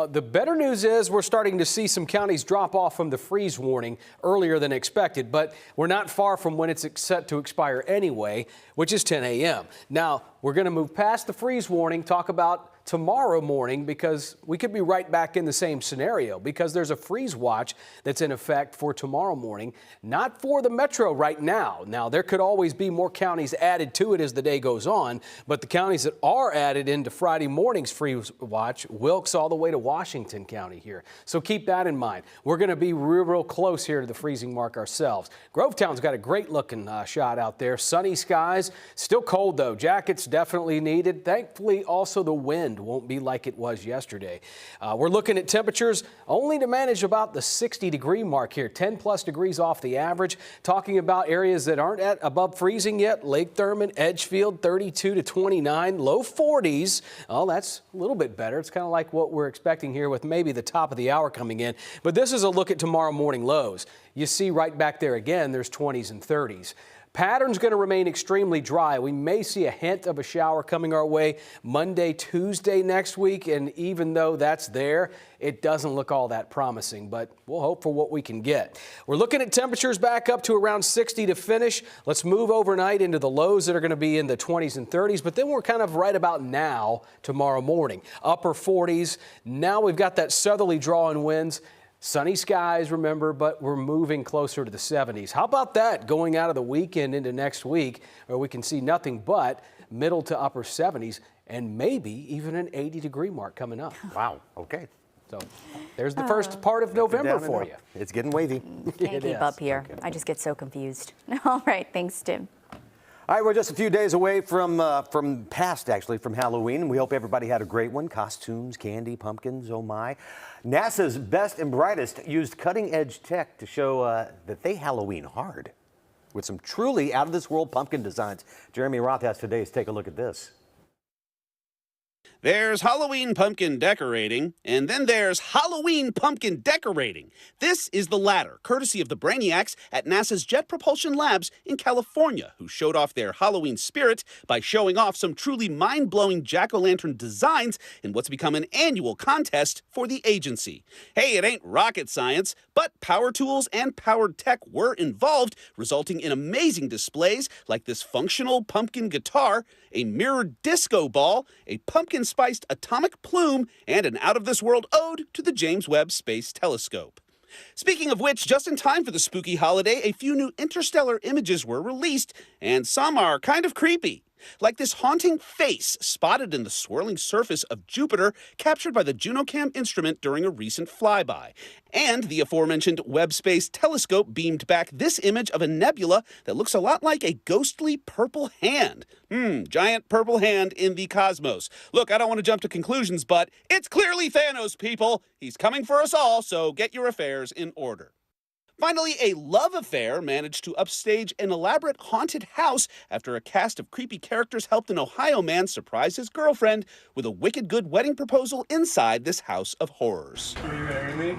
E: The better news is we're starting to see some counties drop off from the freeze warning earlier than expected, but we're not far from when it's set to expire anyway, which is 10 a.m. Now, we're going to move past the freeze warning, talk about tomorrow morning, because we could be right back in the same scenario because there's a freeze watch that's in effect for tomorrow morning, not for the metro right now. Now, there could always be more counties added to it as the day goes on, but the counties that are added into Friday morning's freeze watch, Wilkes all the way to Washington County here. So keep that in mind. We're going to be real close here to the freezing mark ourselves. Grovetown's got a great looking shot out there. Sunny skies, still cold though. Jackets definitely needed. Thankfully, also the wind won't be like it was yesterday. We're looking at temperatures only to manage about the 60-degree mark here, 10+ degrees off the average. Talking about areas that aren't at above freezing yet, Lake Thurman, Edgefield, 32 to 29, low 40s. Oh, that's a little bit better. It's kind of like what we're expecting here with maybe the top of the hour coming in. But this is a look at tomorrow morning lows. You see right back there again, there's 20s and 30s. Pattern's going to remain extremely dry. We may see a hint of a shower coming our way Monday, Tuesday next week, and even though that's there, it doesn't look all that promising, but we'll hope for what we can get. We're looking at temperatures back up to around 60 to finish. Let's move overnight into the lows that are going to be in the 20s and 30s, but then we're kind of right about now tomorrow morning. Upper 40s. Now we've got that southerly drawing winds. Sunny skies, remember, but we're moving closer to the 70s. How about that going out of the weekend into next week, where we can see nothing but middle to upper 70s and maybe even an 80-degree mark coming up.
A: Wow, okay.
E: So there's the first part of November for you.
A: It's getting wavy.
B: Can't keep up here. Okay. I just get so confused. All right, thanks, Tim.
A: All right, we're just a few days away from Halloween. We hope everybody had a great one. Costumes, candy, pumpkins, oh my. NASA's best and brightest used cutting-edge tech to show that they Halloween hard. with some truly out-of-this-world pumpkin designs. Jeremy Roth has today's Take a Look at This.
L: There's Halloween pumpkin decorating, and then there's Halloween pumpkin decorating. This is the latter, courtesy of the brainiacs at NASA's Jet Propulsion Labs in California, who showed off their Halloween spirit by showing off some truly mind-blowing jack-o'-lantern designs in what's become an annual contest for the agency. Hey, it ain't rocket science, but power tools and powered tech were involved, resulting in amazing displays like this functional pumpkin guitar, a mirrored disco ball, a pumpkin-spiced atomic plume, and an out-of-this-world ode to the James Webb Space Telescope. Speaking of which, just in time for the spooky holiday, a few new interstellar images were released, and some are kind of creepy. Like this haunting face spotted in the swirling surface of Jupiter, captured by the JunoCam instrument during a recent flyby. And the aforementioned Webb Space Telescope beamed back this image of a nebula that looks a lot like a ghostly purple hand. Giant purple hand in the cosmos. Look, I don't want to jump to conclusions, but it's clearly Thanos, people. He's coming for us all, so get your affairs in order. Finally, a love affair managed to upstage an elaborate haunted house after a cast of creepy characters helped an Ohio man surprise his girlfriend with a wicked good wedding proposal inside this house of horrors.
M: Will you marry me?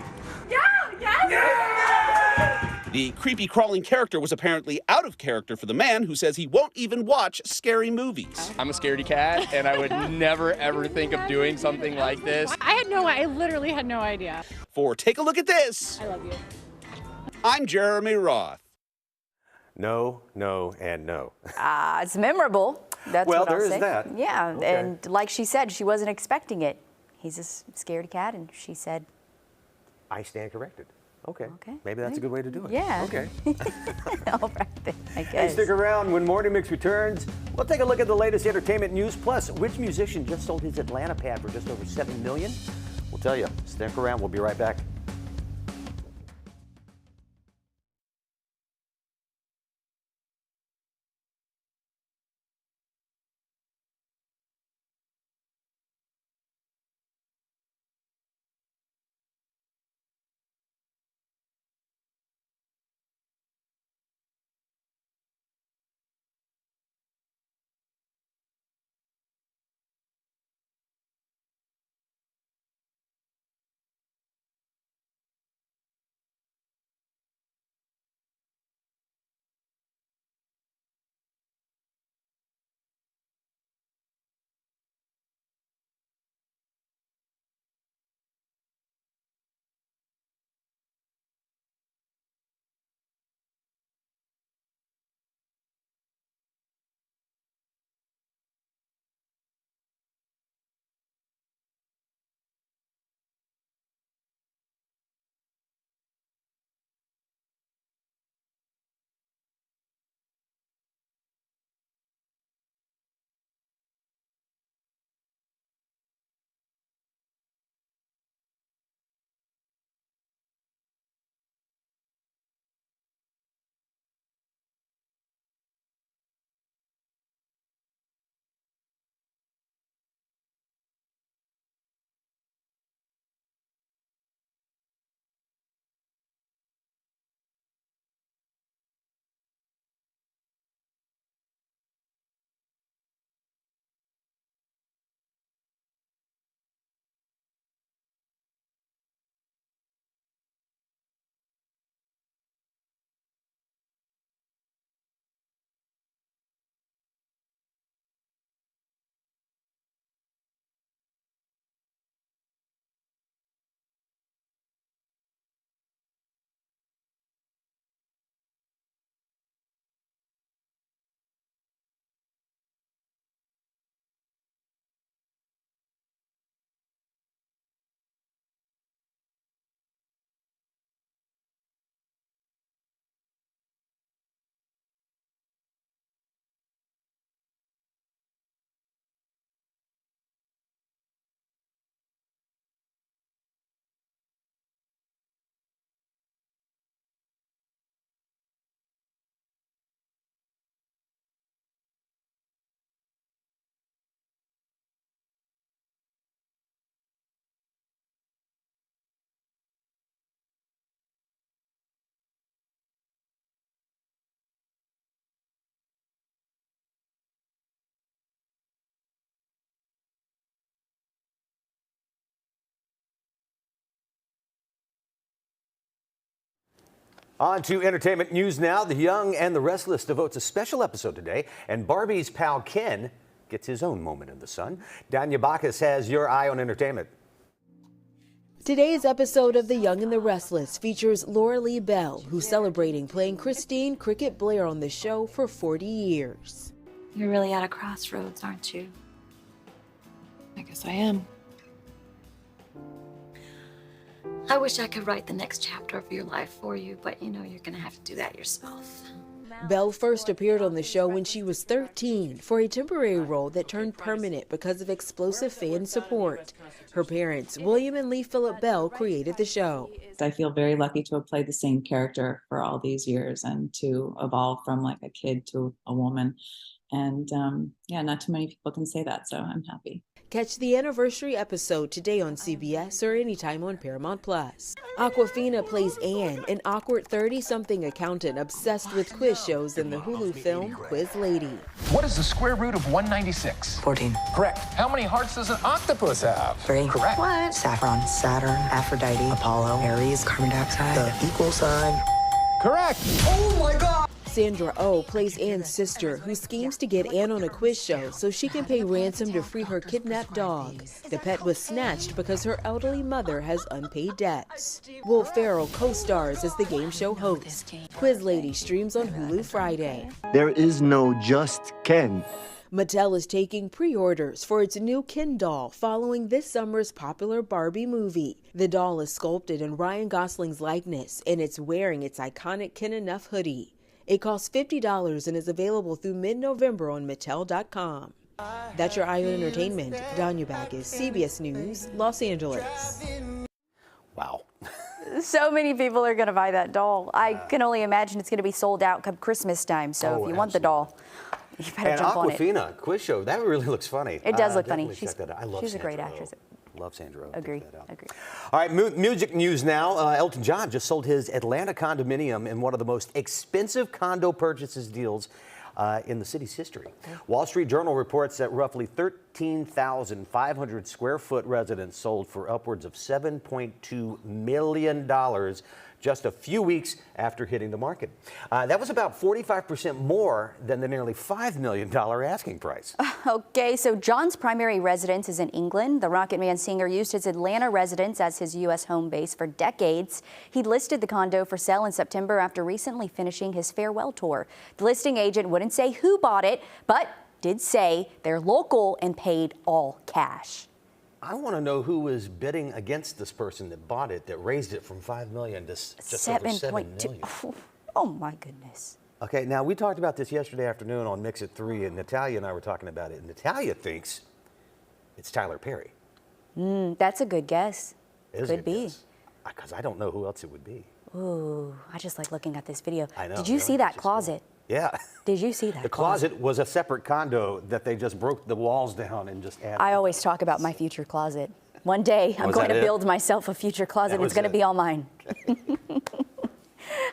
H: Yeah! Yes!
L: Yeah! The creepy crawling character was apparently out of character for the man who says he won't even watch scary movies.
M: I'm a scaredy cat, and I would never ever think of doing something like this.
H: I literally had no idea.
L: For Take a Look at This,
H: I love you.
L: I'm Jeremy Roth.
A: No, no, and no.
B: It's memorable. That's
A: Well,
B: what I'll
A: there is
B: say.
A: that.
B: Yeah,
A: Okay.
B: and like she said, she wasn't expecting it. He's a scaredy cat, and she said,
A: I stand corrected. Okay.
B: Okay.
A: Maybe that's a good way to do it.
B: Yeah.
A: Okay.
B: all right then, I
A: Hey,
B: guess.
A: stick around. When Morning Mix returns, we'll take a look at the latest entertainment news. Plus, which musician just sold his Atlanta pad for just over $7 million? We'll tell you. Stick around. We'll be right back. On to entertainment news now. The Young and the Restless devotes a special episode today, and Barbie's pal Ken gets his own moment in the sun. Danya Bacchus has your eye on entertainment.
N: Today's episode of The Young and the Restless features Laura Lee Bell, who's celebrating playing Christine Cricket Blair on the show for 40 years.
H: You're really at a crossroads, aren't you?
K: I guess I am.
H: I wish I could write the next chapter of your life for you, but you know you're gonna have to do that yourself.
N: Bell first appeared on the show when she was 13 for a temporary role that turned permanent because of explosive fan support. Her parents, William and Lee Phillip Bell, created the show.
O: I feel very lucky to have played the same character for all these years and to evolve from like a kid to a woman. And yeah, not too many people can say that, so I'm happy.
N: Catch the anniversary episode today on CBS or anytime on Paramount+. Awkwafina plays Anne, an awkward 30-something accountant obsessed with quiz shows in the Hulu film Quiz Lady.
P: What is the square root of 196?
Q: 14.
P: Correct. How many hearts does an octopus have?
Q: 3.
P: Correct.
Q: What? Saffron, Saturn, Aphrodite, Apollo, Aries, carbon dioxide, the equal sign.
P: Correct. Oh my God!
N: Sandra Oh plays Anne's sister, who schemes to get Anne on a quiz show so she can pay ransom to free her kidnapped dog. The pet was snatched because her elderly mother has unpaid debts. Will Ferrell co-stars as the game show host. Quiz Lady streams on Hulu Friday.
R: There is no just Ken.
N: Mattel is taking pre-orders for its new Ken doll following this summer's popular Barbie movie. The doll is sculpted in Ryan Gosling's likeness, and it's wearing its iconic Ken Enough hoodie. It costs $50 and is available through mid-November on Mattel.com. That's your Eye on Entertainment. Danya Bacchus, CBS News, Los Angeles.
A: Wow.
B: So many people are going to buy that doll. I can only imagine it's going to be sold out come Christmas time. So if you want the doll, you better jump on it.
A: And Awkwafina, quiz show, that really looks funny.
B: It does look funny.
A: She's a great actress. Love Sandra Oh.
B: Agree.
A: All right, music news now. Elton John just sold his Atlanta condominium in one of the most expensive condo purchases deals in the city's history. Wall Street Journal reports that roughly 13,500 square foot residents sold for upwards of $7.2 million just a few weeks after hitting the market. That was about 45% more than the nearly $5 million asking price.
B: Okay, so John's primary residence is in England. The Rocket Man singer used his Atlanta residence as his U.S. home base for decades. He listed the condo for sale in September after recently finishing his farewell tour. The listing agent wouldn't say who bought it, but did say they're local and paid all cash.
A: I want to know who was bidding against this person that bought it, that raised it from $5 million to just over $7 million.
B: Oh my goodness.
A: Okay, now we talked about this yesterday afternoon on Mix at 3, and Natalia and I were talking about it. And Natalia thinks it's Tyler Perry.
B: That's a good guess.
A: Could be. Because I don't know who else it would be.
B: Ooh, I just like looking at this video.
A: I know.
B: Did you see that closet?
A: Yeah.
B: Did you see that?
A: The closet was a separate condo that they just broke the walls down and just added.
B: I always talk about my future closet. One day I'm going to build myself a future closet and it's going to be all mine.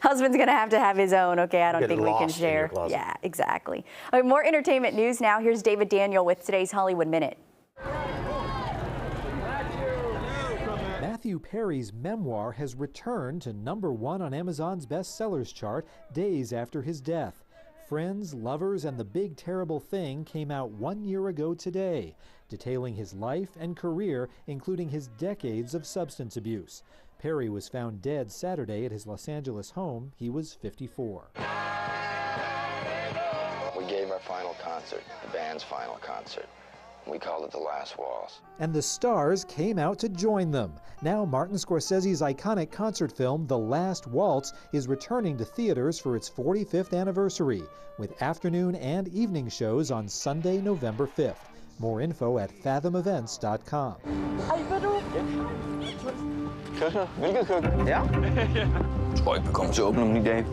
B: Husband's going to have his own, okay? I don't think we can share. Yeah, exactly. All right, more entertainment news now. Here's David Daniel with today's Hollywood Minute.
S: Matthew Perry's memoir has returned to #1 on Amazon's bestsellers chart days after his death. Friends, Lovers, and the Big Terrible Thing came out 1 year ago today, detailing his life and career, including his decades of substance abuse. Perry was found dead Saturday at his Los Angeles home. He was 54.
T: We gave our final concert, the band's final concert. We called it The Last Waltz.
S: And the stars came out to join them. Now Martin Scorsese's iconic concert film, The Last Waltz, is returning to theaters for its 45th anniversary, with afternoon and evening shows on Sunday, November 5th. More info at fathomevents.com.
T: Køkkener? Hvilket køkken? Ja. Jeg tror ikke, vi kommer til at åbne om i dag.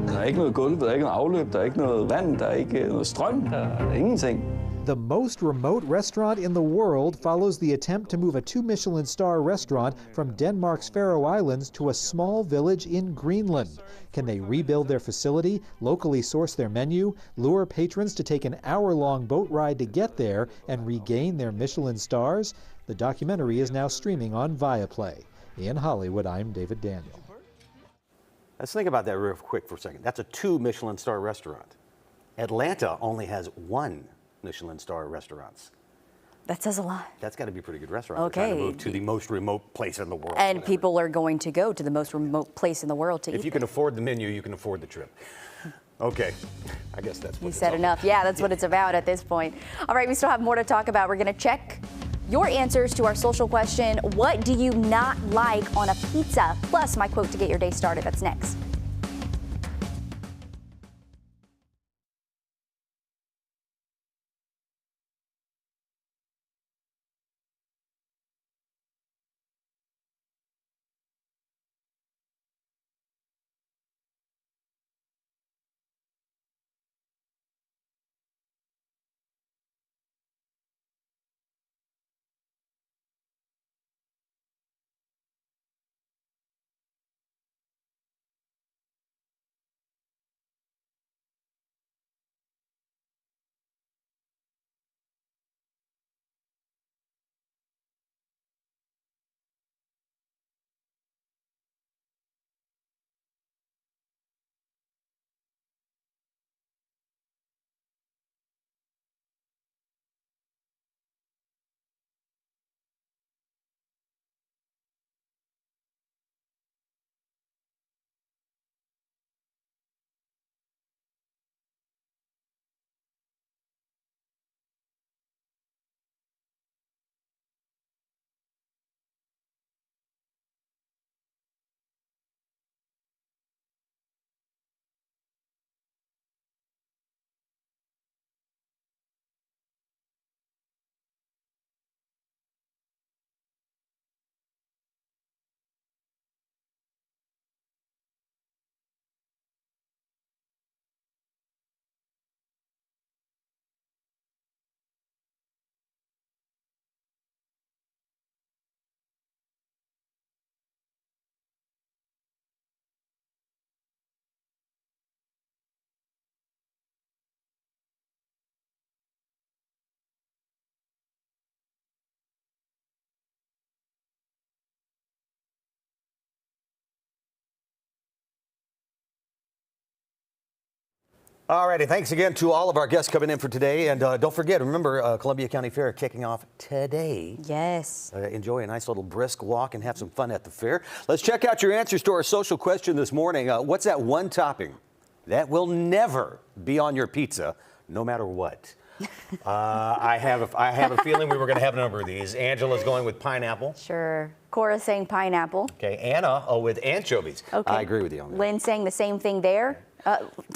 T: Der er ikke noget gulv, der er ikke noget afløb, der er ikke noget vand, der er ikke noget strøm, der er ingenting.
S: The most remote restaurant in the world follows the attempt to move a 2 Michelin star restaurant from Denmark's Faroe Islands to a small village in Greenland. Can they rebuild their facility, locally source their menu, lure patrons to take an hour-long boat ride to get there, and regain their Michelin stars? The documentary is now streaming on Viaplay. In Hollywood, I'm David Daniel.
A: Let's think about that real quick for a second. That's a 2 Michelin star restaurant. Atlanta only has 1 Michelin star restaurant.
B: That says a lot.
A: That's got to be a pretty good restaurant.
B: Okay.
A: They're trying to move to the most remote place in the world.
B: And
A: whatever.
B: people are going to go to the most remote place in the world to eat.
A: If you can afford the menu, you can afford the trip. Okay, I guess that's what
B: You
A: it's
B: said
A: all
B: enough. Yeah, that's what it's about at this point. All right, we still have more to talk about. We're going to check your answers to our social question, what do you not like on a pizza? Plus, my quote to get your day started. That's next.
A: All righty, thanks again to all of our guests coming in for today. And don't forget, remember, Columbia County Fair kicking off today.
B: Yes.
A: Enjoy a nice little brisk walk and have some fun at the fair. Let's check out your answers to our social question this morning. What's that one topping that will never be on your pizza, no matter what? I have a feeling we were going to have a number of these. Angela's going with pineapple.
B: Sure. Cora's saying pineapple.
A: Okay, Anna with anchovies.
B: Okay.
A: I agree with you on that.
B: Lynn saying the same thing there.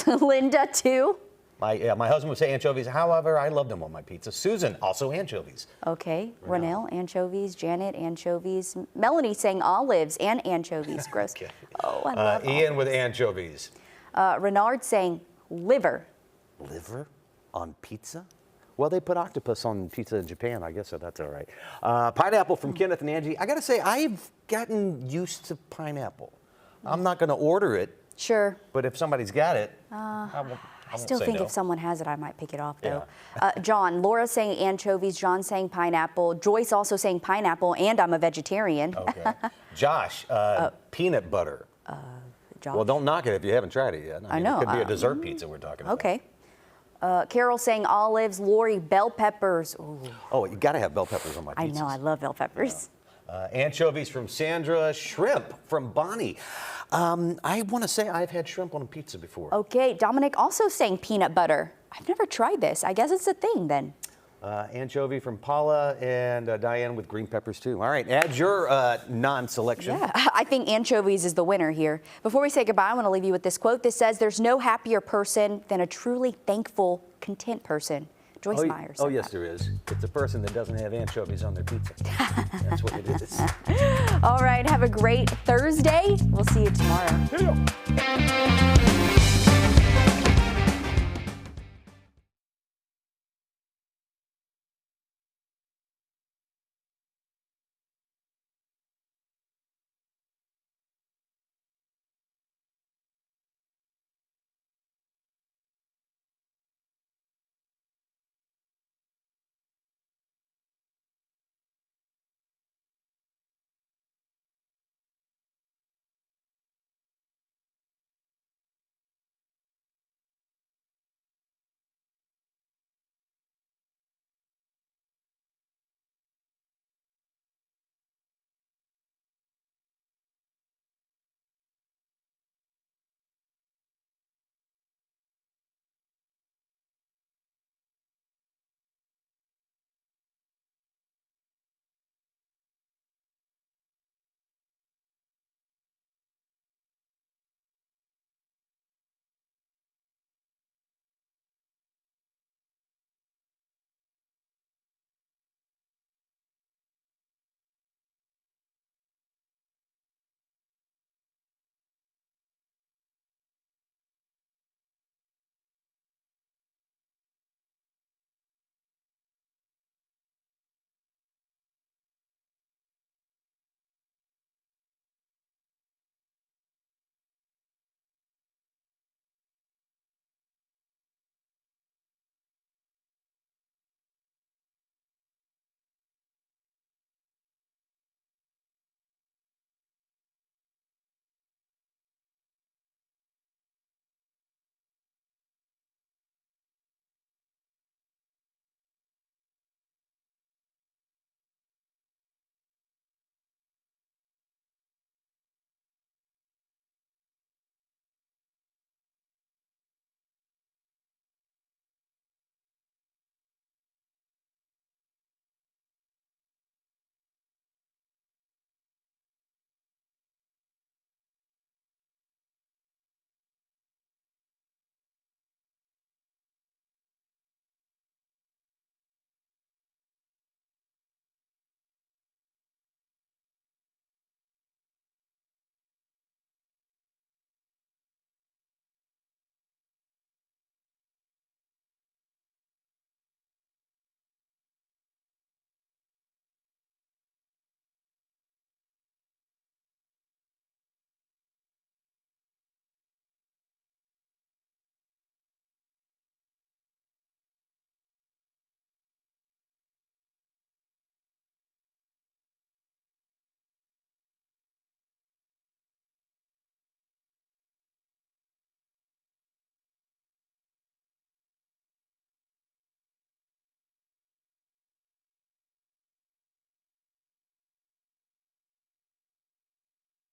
B: Linda, too.
A: My husband would say anchovies. However, I love them on my pizza. Susan, also anchovies.
B: Okay. Ronell, anchovies. Janet, anchovies. Melanie saying olives and anchovies. Gross.
A: Okay.
B: Oh, I love
A: Ian with anchovies.
B: Renard saying liver.
A: Liver on pizza? Well, they put octopus on pizza in Japan, I guess, so that's all right. Pineapple from Kenneth and Angie. I got to say, I've gotten used to pineapple. I'm not going to order it.
B: Sure.
A: But if somebody's got it,
B: I
A: won't
B: still
A: say
B: think
A: no.
B: if someone has it, I might pick it off, though. John, Laura saying anchovies, John saying pineapple, Joyce also saying pineapple, and I'm a vegetarian.
A: Okay. Josh, peanut butter.
B: Josh.
A: Well, don't knock it if you haven't tried it yet.
B: I know.
A: It could be a dessert pizza we're talking about.
B: Okay. Carol saying olives, Lori, bell peppers. Ooh.
A: Oh, you got to have bell peppers on my pizza.
B: I know, I love bell peppers.
A: Anchovies from Sandra, shrimp from Bonnie. I want to say I've had shrimp on a pizza before.
B: Okay, Dominic also saying peanut butter. I've never tried this. I guess it's a thing then.
A: Anchovy from Paula and Diane with green peppers too. All right, add your non-selection.
B: Yeah, I think anchovies is the winner here. Before we say goodbye, I want to leave you with this quote. This says, "There's no happier person than a truly thankful, content person." Joyce Myers.
A: Oh, yes, there is. It's a person that doesn't have anchovies on their pizza. That's what it is.
B: All right, have a great Thursday. We'll see you tomorrow.